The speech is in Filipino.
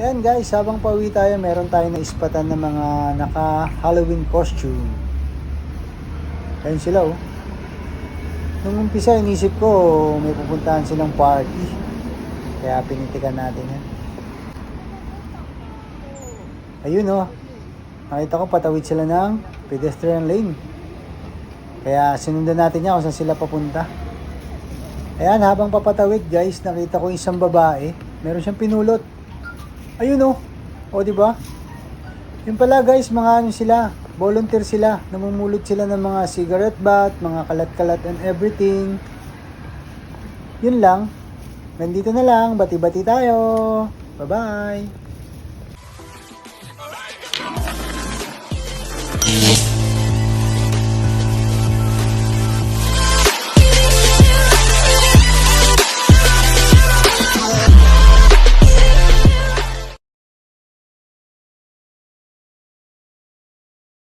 Ayan guys, habang pauwi tayo, meron tayo na ispatan ng mga naka-Halloween costume. Ayan sila oh. Nung umpisa, inisip ko may pupuntahan silang party. Kaya pinitikan natin yan. Ayun oh. Nakita ko patawid sila ng pedestrian lane. Kaya sinundan natin yan kung saan sila papunta. Ayan, habang papatawid guys, nakita ko isang babae. Meron siyang pinulot. Ayun oh. O diba? Yun pala guys, mga ano sila, volunteer sila. Namumulot sila ng mga cigarette butt, mga kalat-kalat and everything. Yun lang. Nandito na lang, bati-bati tayo. Bye-bye.